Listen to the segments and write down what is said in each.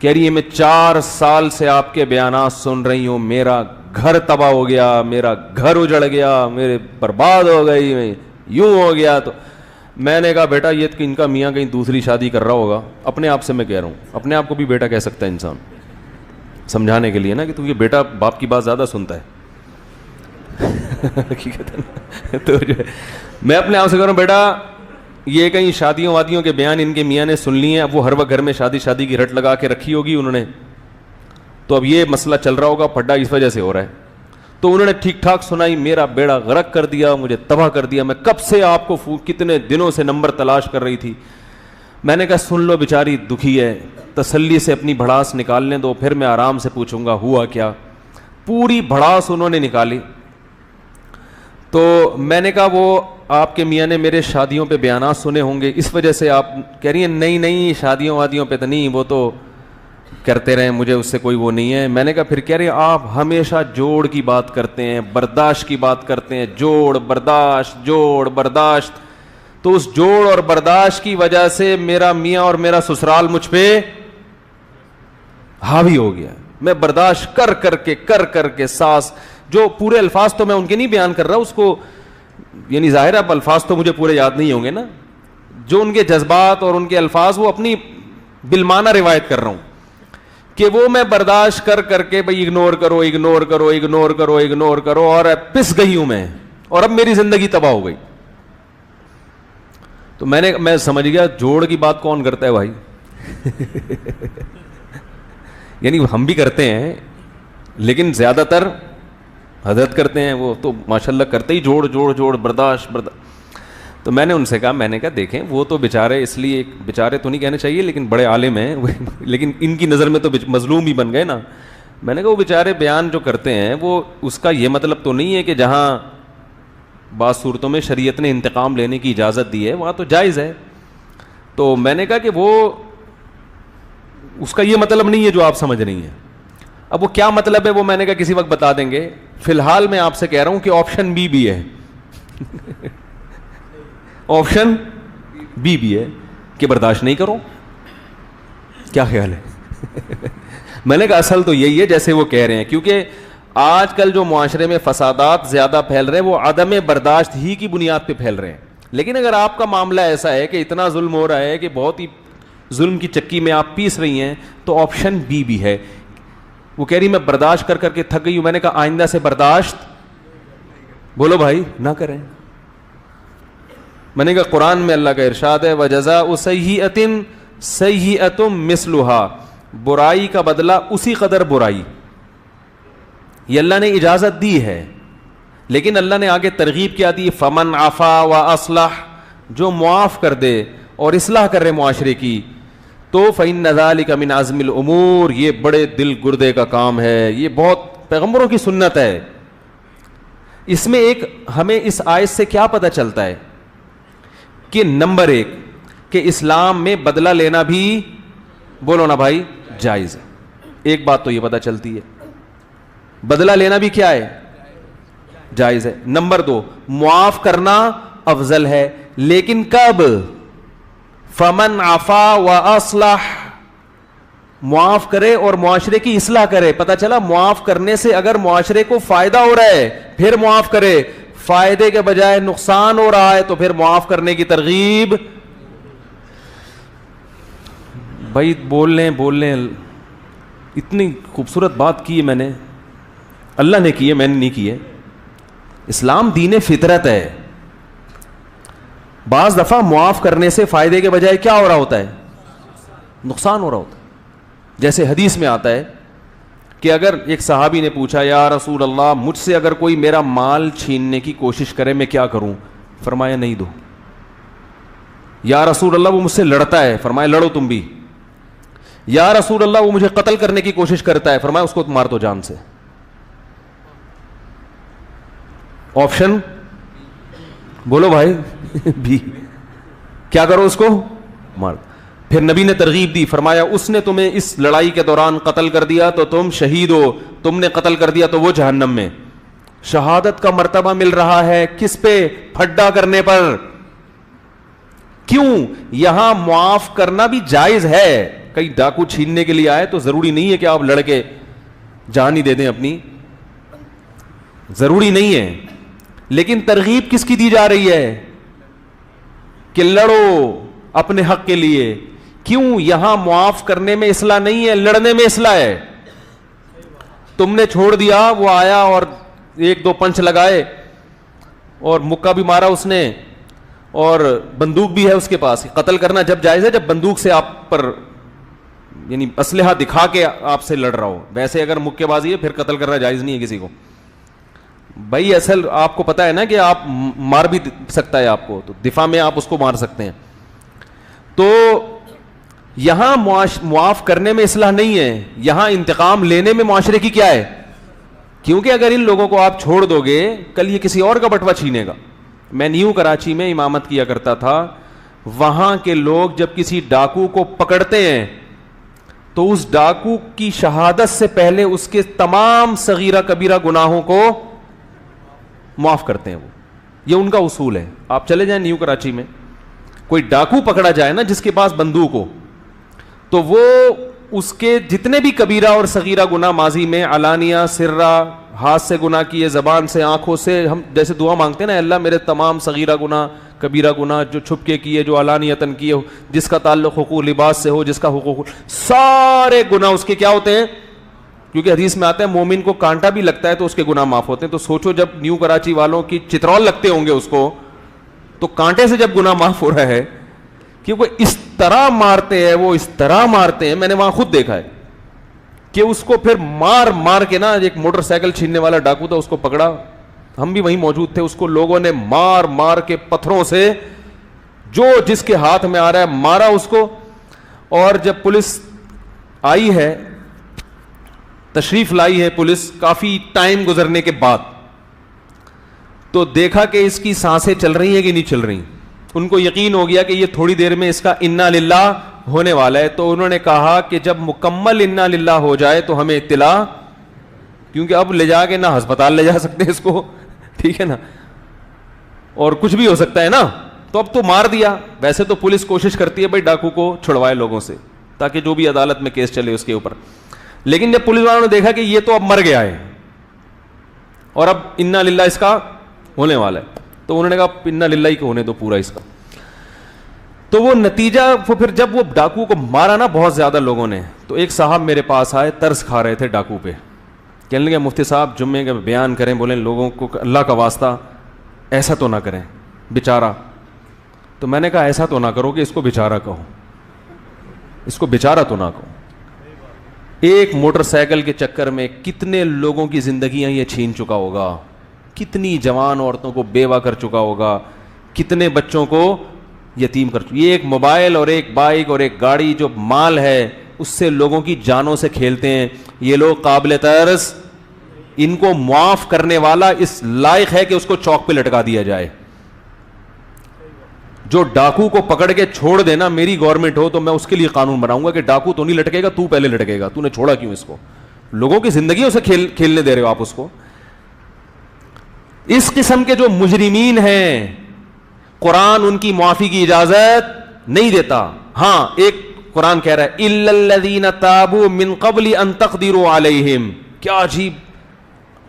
کہہ رہی ہے میں 4 سال سے آپ کے بیانات سن رہی ہوں, میرا گھر تباہ ہو گیا, میرا گھر اجڑ گیا, میرے برباد ہو گئی, میں یوں ہو گیا. تو میں نے کہا بیٹا یہ ان کا میاں کہیں دوسری شادی کر رہا ہوگا. اپنے آپ سے میں کہہ رہا ہوں, اپنے آپ کو بھی بیٹا کہہ سکتا ہے انسان, سمجھانے کے لیے نا کہ تو یہ بیٹا باپ کی بات زیادہ سنتا ہے. تو میں اپنے آپ سے کہہ رہا ہوں بیٹا یہ کہیں شادیوں وادیوں کے بیان ان کے میاں نے سن لیے ہیں, اب وہ ہر وقت گھر میں شادی کی رٹ لگا کے رکھی ہوگی انہوں نے, تو اب یہ مسئلہ چل رہا ہوگا پھڈا اس وجہ سے ہو رہا ہے. تو انہوں نے ٹھیک ٹھاک سنائی, میرا بیڑا غرق کر دیا, مجھے تباہ کر دیا. میں کب سے آپ کو کتنے دنوں سے نمبر تلاش کر رہی تھی. میں نے کہا سن لو بیچاری دکھی ہے, تسلی سے اپنی بھڑاس نکالنے دو, پھر میں آرام سے پوچھوں گا ہوا کیا. پوری بھڑاس انہوں نے نکالی. تو میں نے کہا وہ آپ کے میاں نے میرے شادیوں پہ بیانات سنے ہوں گے, اس وجہ سے آپ کہہ رہی ہیں نہیں شادیوں وادیوں پہ تو نہیں, وہ تو کرتے رہے, مجھے اس سے کوئی وہ نہیں ہے. میں نے کہا پھر کہہ رہے ہیں آپ ہمیشہ جوڑ کی بات کرتے ہیں, برداشت کی بات کرتے ہیں, جوڑ برداشت. تو اس جوڑ اور برداشت کی وجہ سے میرا میاں اور میرا سسرال مجھ پہ حاوی ہو گیا. میں برداشت کر کے ساس, جو پورے الفاظ تو میں ان کے نہیں بیان کر رہا, اس کو یعنی ظاہر اب الفاظ تو مجھے پورے یاد نہیں ہوں گے نا, جو ان کے جذبات اور ان کے الفاظ وہ اپنی بالمعنی روایت کر رہا ہوں کہ وہ میں برداشت کر کے بھائی اگنور کرو اور پس گئی ہوں میں, اور اب میری زندگی تباہ ہو گئی. تو میں سمجھ گیا جوڑ کی بات کون کرتا ہے بھائی. یعنی ہم بھی کرتے ہیں لیکن زیادہ تر حضرت کرتے ہیں, وہ تو ماشاءاللہ کرتے ہی جوڑ برداشت. تو میں نے ان سے کہا, میں نے کہا دیکھیں وہ تو بیچارے, اس لیے بیچارے تو نہیں کہنے چاہیے لیکن بڑے عالم ہیں, لیکن ان کی نظر میں تو مظلوم ہی بن گئے نا. میں نے کہا وہ بیچارے بیان جو کرتے ہیں وہ اس کا یہ مطلب تو نہیں ہے کہ جہاں بعض صورتوں میں شریعت نے انتقام لینے کی اجازت دی ہے وہاں تو جائز ہے. تو میں نے کہا کہ وہ اس کا یہ مطلب نہیں ہے جو آپ سمجھ رہی ہیں. اب وہ کیا مطلب ہے وہ میں نے کہا کسی وقت بتا دیں گے. فی الحال میں آپ سے کہہ رہا ہوں کہ آپشن بی بھی ہے. آپشن بی بھی ہے کہ برداشت نہیں کرو. کیا خیال ہے؟ میں نے کہا اصل تو یہی ہے جیسے وہ کہہ رہے ہیں, کیونکہ آج کل جو معاشرے میں فسادات زیادہ پھیل رہے ہیں وہ عدم برداشت ہی کی بنیاد پہ پھیل رہے ہیں. لیکن اگر آپ کا معاملہ ایسا ہے کہ اتنا ظلم ہو رہا ہے کہ بہت ہی ظلم کی چکی میں آپ پیس رہی ہیں, تو آپشن بی بھی ہے. وہ کہہ رہی میں برداشت کر کے تھک گئی ہوں. میں نے کہا آئندہ سے برداشت بولو بھائی نہ کریں. میں نے کہا قرآن میں اللہ کا ارشاد ہے وَجَزَاءُ سَيِّئَةٍ سَيِّئَةٌ مِثْلُهَا, برائی کا بدلہ اسی قدر برائی. یہ اللہ نے اجازت دی ہے, لیکن اللہ نے آگے ترغیب کیا دی, فَمَنْ عَفَا وَأَصْلَحَ, جو معاف کر دے اور اصلاح کر رہے معاشرے کی, تو فَإِنَّ ذَلِكَ مِنْ عَزْمِ الْأُمُورِ, یہ بڑے دل گردے کا کام ہے. یہ بہت پیغمبروں کی سنت ہے. اس میں ایک ہمیں اس آیت سے کیا پتہ چلتا ہے کہ نمبر 1 کہ اسلام میں بدلہ لینا بھی بولو نا بھائی جائز ہے. ایک بات تو یہ پتہ چلتی ہے, بدلہ لینا بھی کیا ہے جائز ہے. نمبر 2 معاف کرنا افضل ہے, لیکن کب؟ فمن عفا واصلح, معاف کرے اور معاشرے کی اصلاح کرے. پتہ چلا معاف کرنے سے اگر معاشرے کو فائدہ ہو رہا ہے پھر معاف کرے, فائدے کے بجائے نقصان ہو رہا ہے تو پھر معاف کرنے کی ترغیب. بھائی بول لیں اتنی خوبصورت بات کی ہے میں نے, اللہ نے کی ہے, میں نے نہیں کی ہے. اسلام دین فطرت ہے. بعض دفعہ معاف کرنے سے فائدے کے بجائے کیا ہو رہا ہوتا ہے؟ نقصان ہو رہا ہوتا ہے. جیسے حدیث میں آتا ہے کہ اگر ایک صحابی نے پوچھا یا رسول اللہ مجھ سے اگر کوئی میرا مال چھیننے کی کوشش کرے میں کیا کروں؟ فرمایا نہیں دو. یا رسول اللہ وہ مجھ سے لڑتا ہے, فرمایا لڑو تم بھی. یا رسول اللہ وہ مجھے قتل کرنے کی کوشش کرتا ہے, فرمایا اس کو مار دو جان سے. آپشن بولو بھائی بھی, کیا کرو اس کو مار. پھر نبی نے ترغیب دی, فرمایا اس نے تمہیں اس لڑائی کے دوران قتل کر دیا تو تم شہید ہو, تم نے قتل کر دیا تو وہ جہنم میں. شہادت کا مرتبہ مل رہا ہے کس پہ؟ پھڈا کرنے پر. کیوں؟ یہاں معاف کرنا بھی جائز ہے کئی ڈاکو چھیننے کے لیے آئے تو ضروری نہیں ہے کہ آپ لڑ کے جان ہی دے دیں اپنی, ضروری نہیں ہے. لیکن ترغیب کس کی دی جا رہی ہے کہ لڑو اپنے حق کے لیے. کیوں؟ یہاں معاف کرنے میں اصلاح نہیں ہے, لڑنے میں اصلاح ہے. تم نے چھوڑ دیا, وہ آیا اور ایک دو پنچ لگائے اور مکہ بھی مارا اس نے, اور بندوق بھی ہے اس کے پاس. قتل کرنا جب جائز ہے جب بندوق سے آپ پر یعنی اسلحہ دکھا کے آپ سے لڑ رہا ہو. ویسے اگر مکے بازی ہے پھر قتل کرنا جائز نہیں ہے کسی کو. بھائی اصل آپ کو پتا ہے نا کہ آپ مار بھی سکتا ہے آپ کو, تو دفاع میں آپ اس کو مار سکتے ہیں. تو یہاں معاف کرنے میں اصلاح نہیں ہے, یہاں انتقام لینے میں معاشرے کی کیا ہے. کیونکہ اگر ان لوگوں کو آپ چھوڑ دو گے کل یہ کسی اور کا بٹوا چھینے گا. میں نیو کراچی میں امامت کیا کرتا تھا, وہاں کے لوگ جب کسی ڈاکو کو پکڑتے ہیں تو اس ڈاکو کی شہادت سے پہلے اس کے تمام صغیرہ کبیرہ گناہوں کو معاف کرتے ہیں. وہ یہ ان کا اصول ہے. آپ چلے جائیں نیو کراچی میں, کوئی ڈاکو پکڑا جائے نا جس کے پاس بندوق ہو, تو وہ اس کے جتنے بھی کبیرہ اور صغیرہ گناہ ماضی میں علانیہ سرہ, ہاتھ سے گناہ کیے, زبان سے, آنکھوں سے, ہم جیسے دعا مانگتے ہیں نا, اللہ میرے تمام صغیرہ گناہ کبیرہ گناہ جو چھپ کے کیے, جو علانیتاً کیے ہو, جس کا تعلق حقوق لباس سے ہو, جس کا حقوق, سارے گناہ اس کے کیا ہوتے ہیں. کیونکہ حدیث میں آتا ہے مومن کو کانٹا بھی لگتا ہے تو اس کے گناہ معاف ہوتے ہیں. تو سوچو جب نیو کراچی والوں کی چترول لگتے ہوں گے اس کو, تو کانٹے سے جب گناہ معاف ہو رہا ہے, کیونکہ اس طرح مارتے ہیں, وہ اس طرح مارتے ہیں, میں نے وہاں خود دیکھا ہے کہ اس کو پھر مار مار کے نا, ایک موٹر سائیکل چھیننے والا ڈاکو تھا, اس کو پکڑا, ہم بھی وہیں موجود تھے, اس کو لوگوں نے مار مار کے پتھروں سے جو جس کے ہاتھ میں آ رہا ہے مارا اس کو. اور جب پولیس آئی ہے, تشریف لائی ہے پولیس کافی ٹائم گزرنے کے بعد, تو دیکھا کہ اس کی سانسیں چل رہی ہیں کہ نہیں چل رہی. ان کو یقین ہو گیا کہ یہ تھوڑی دیر میں اس کا انا للہ ہونے والا ہے. تو انہوں نے کہا کہ جب مکمل انا للہ ہو جائے تو ہمیں اطلاع, کیونکہ اب لے جا کے نہ ہسپتال لے جا سکتے اس کو, ٹھیک ہے نا, اور کچھ بھی ہو سکتا ہے نا. تو اب تو مار دیا. ویسے تو پولیس کوشش کرتی ہے بھائی ڈاکو کو چھڑوائے لوگوں سے, تاکہ جو بھی عدالت میں کیس چلے اس کے اوپر. لیکن جب پولیس والوں نے دیکھا کہ یہ تو اب مر گیا ہے اور اب انا للہ اس کا ہونے والا ہے, تو انہوں نے کہا انا للہ ہی ہونے دو پورا اس کا. تو وہ نتیجہ, پھر جب وہ ڈاکو کو مارا نا بہت زیادہ لوگوں نے, تو ایک صاحب میرے پاس آئے, ترس کھا رہے تھے ڈاکو پہ. کہنے لگے مفتی صاحب جمعے کا بیان کریں, بولیں لوگوں کو اللہ کا واسطہ ایسا تو نہ کریں بیچارہ. تو میں نے کہا ایسا تو نہ کرو کہ اس کو بیچارہ کہو, اس کو بیچارہ تو نہ کہو. ایک موٹر سائیکل کے چکر میں کتنے لوگوں کی زندگیاں یہ چھین چکا ہوگا, کتنی جوان عورتوں کو بیوہ کر چکا ہوگا, کتنے بچوں کو یتیم کر چکا. یہ ایک موبائل اور ایک بائک اور ایک گاڑی جو مال ہے اس سے لوگوں کی جانوں سے کھیلتے ہیں. یہ لوگ قابل ترس, ان کو معاف کرنے والا اس لائق ہے کہ اس کو چوک پہ لٹکا دیا جائے. جو ڈاکو کو پکڑ کے چھوڑ دینا, میری گورنمنٹ ہو تو میں اس کے لیے قانون بناؤں گا کہ ڈاکو تو نہیں لٹکے گا, تو پہلے لٹکے گا. تو نے چھوڑا کیوں اس کو؟ لوگوں کی زندگیوں سے کھیلنے دے رہے ہو آپ اس کو. اس قسم کے جو مجرمین ہیں قرآن ان کی معافی کی اجازت نہیں دیتا. ہاں ایک قرآن کہہ رہا ہے الا الذین تابوا من قبل ان تقدروا علیہم. کیا عجیب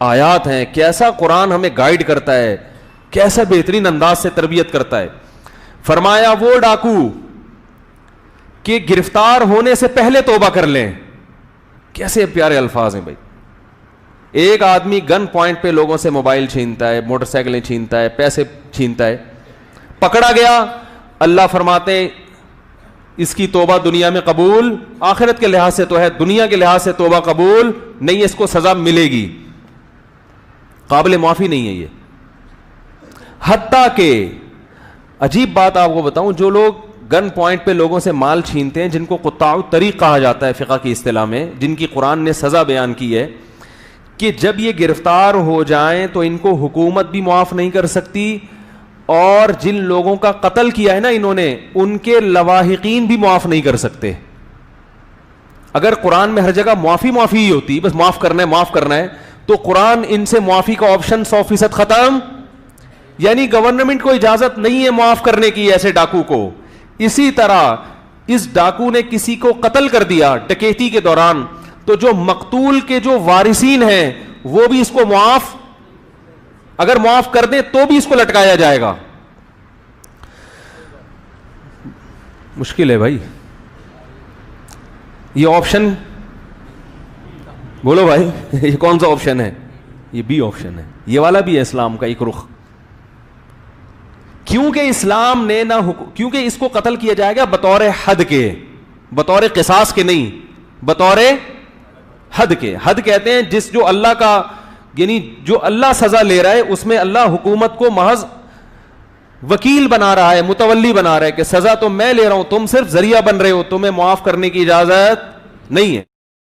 آیات ہیں, کیسا قرآن ہمیں گائیڈ کرتا ہے, کیسا بہترین انداز سے تربیت کرتا ہے. فرمایا وہ ڈاکو کہ گرفتار ہونے سے پہلے توبہ کر لیں. کیسے پیارے الفاظ ہیں بھائی. ایک آدمی گن پوائنٹ پہ لوگوں سے موبائل چھینتا ہے, موٹر سائیکلیں چھینتا ہے, پیسے چھینتا ہے, پکڑا گیا, اللہ فرماتے ہیں اس کی توبہ دنیا میں قبول, آخرت کے لحاظ سے تو ہے, دنیا کے لحاظ سے توبہ قبول نہیں, اس کو سزا ملے گی, قابل معافی نہیں ہے یہ. حتیٰ کہ عجیب بات آپ کو بتاؤں, جو لوگ گن پوائنٹ پہ لوگوں سے مال چھینتے ہیں, جن کو قطاع الطریق کہا جاتا ہے فقہ کی اصطلاح میں, جن کی قرآن نے سزا بیان کی ہے کہ جب یہ گرفتار ہو جائیں تو ان کو حکومت بھی معاف نہیں کر سکتی, اور جن لوگوں کا قتل کیا ہے نا انہوں نے, ان کے لواحقین بھی معاف نہیں کر سکتے. اگر قرآن میں ہر جگہ معافی معافی ہی ہوتی, بس معاف کرنا ہے معاف کرنا ہے, تو قرآن ان سے معافی کا آپشن 100% ختم. یعنی گورنمنٹ کو اجازت نہیں ہے معاف کرنے کی ایسے ڈاکو کو. اسی طرح اس ڈاکو نے کسی کو قتل کر دیا ڈکیتی کے دوران, تو جو مقتول کے جو وارثین ہیں وہ بھی اس کو معاف, اگر معاف کر دیں تو بھی اس کو لٹکایا جائے گا. مشکل ہے بھائی. یہ آپشن بولو بھائی, یہ کون سا آپشن ہے؟ یہ بی آپشن ہے. یہ والا بھی ہے اسلام کا ایک رخ, کیونکہ اسلام نے نہ کیونکہ اس کو قتل کیا جائے گا بطور حد کے, بطور قصاص کے نہیں, بطور حد کے. حد کہتے ہیں جس جو اللہ کا, یعنی جو اللہ سزا لے رہا ہے اس میں اللہ حکومت کو محض وکیل بنا رہا ہے, متولی بنا رہا ہے کہ سزا تو میں لے رہا ہوں, تم صرف ذریعہ بن رہے ہو, تمہیں معاف کرنے کی اجازت نہیں ہے.